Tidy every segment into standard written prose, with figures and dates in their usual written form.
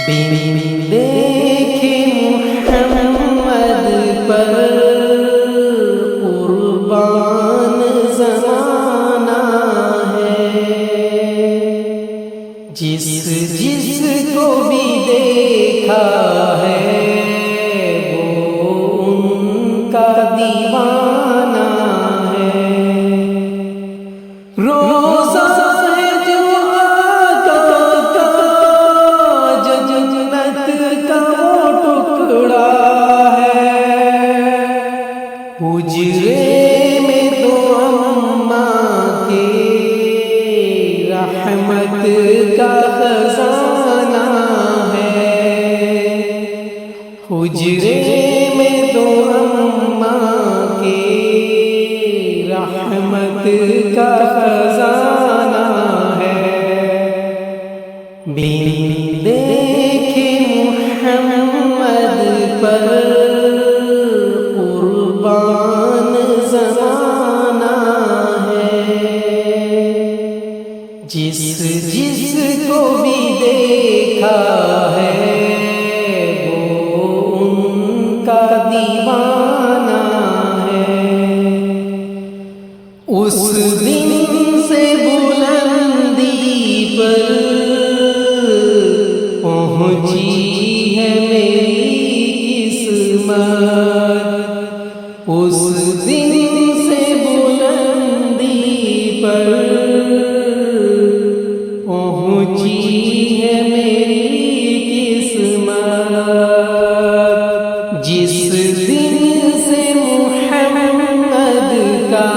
बिन देखे मुहम्मद पर कुर्बान ज़माना है। जिसको भी देखा है वो उनका दीवाना है। रोज़ा है जो आका का जन्नत का वो टुकड़ा है। हुजरे में तो अम्मा के रहमत का खजाना है। हुजरे में तो अम्मा के रहमत का खजाना है। बिन देखे मुहम्मद पर कुर्बान ज़माना है। जिसको भी देखा है वो उनका दीवाना है। उस दिन से बुलंदी पर पहुंची है मेरी किस्मत। उस दिन से बुलंदी पर पहुंची है मेरी किस्मत। जिस दिन से मुहम्मद का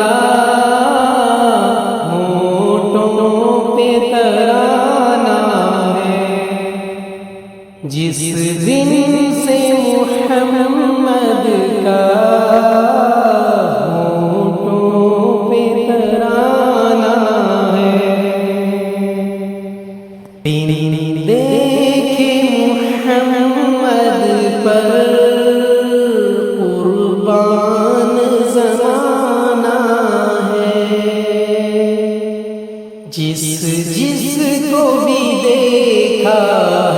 होठों पे तराना है। जिस दिन से मुहम्मद का होठों पे तराना है। बिन देखे मुहम्मद पर कुर्बान ज़माना है। जिसको भी देखा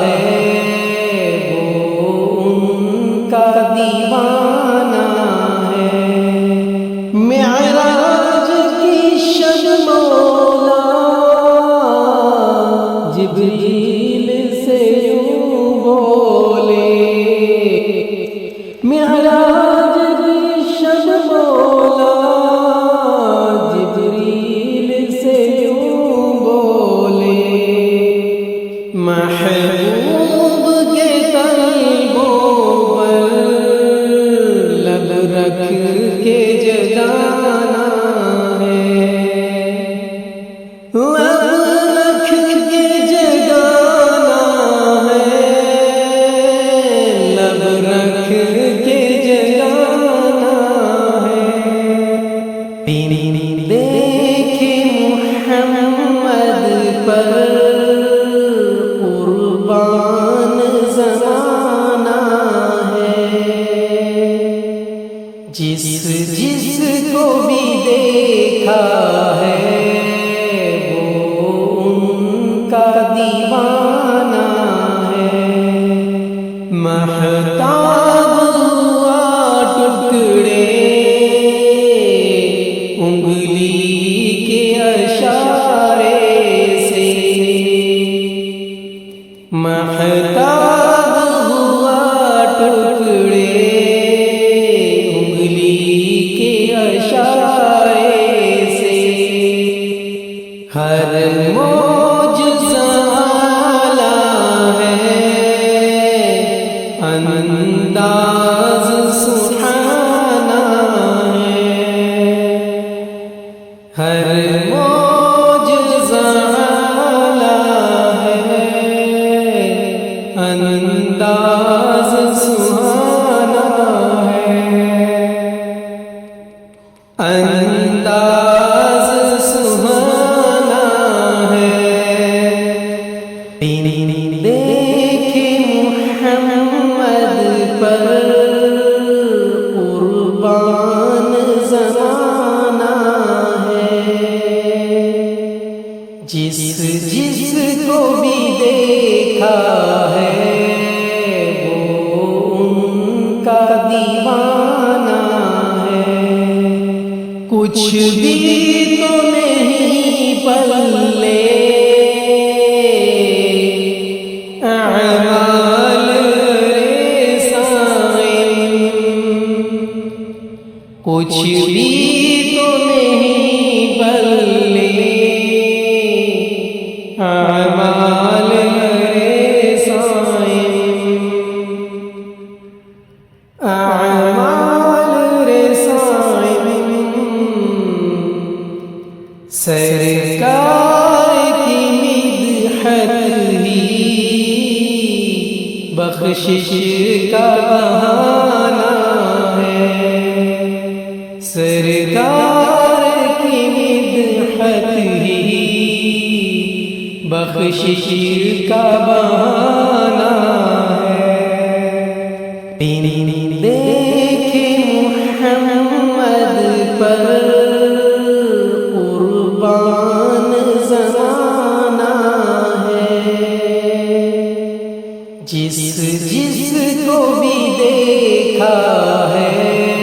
है वो उनका दीवाना है। मेराज की शब मौला जिब्रील से यूं बोले। मेराज की शब मौला जिब्रील से यूं बोले। महबूब के तलबों पर लब रख के जगाना है। लब रख के जगाना है। लब रख के जगाना है। बिन देखे मुहम्मद पर कुर्बान ज़माना है। जिसको भी देखा है वो उनका दीवाना है। महताब हुआ टुकड़े उंगली के इशारे से। महताब हुआ टुकड़े उंगली के इशारे से। हर मौजज़ा आला है अंदाज़ सुहाना है। हर मौजज़ा आला है अंदाज़ सुहाना है। अंदाज़ सुहाना है। جس جس کو بھی دیکھا ہے وہ ان کا دیوانہ ہے، کچھ بھی تو نہیں پلے اعمال رے صائم، کچھ بھی تو نہیں پلے اعمال رے صائم، اعمال رے صائم۔ سرکار کی مدحت ہی بخشش کا بہانہ ہے، سرکار کی مدحت ہی بخشش کا بہانہ ہے۔ بن دیکھے محمد پر قربان زمانہ ہے، جس جس کو بھی دیکھا ہے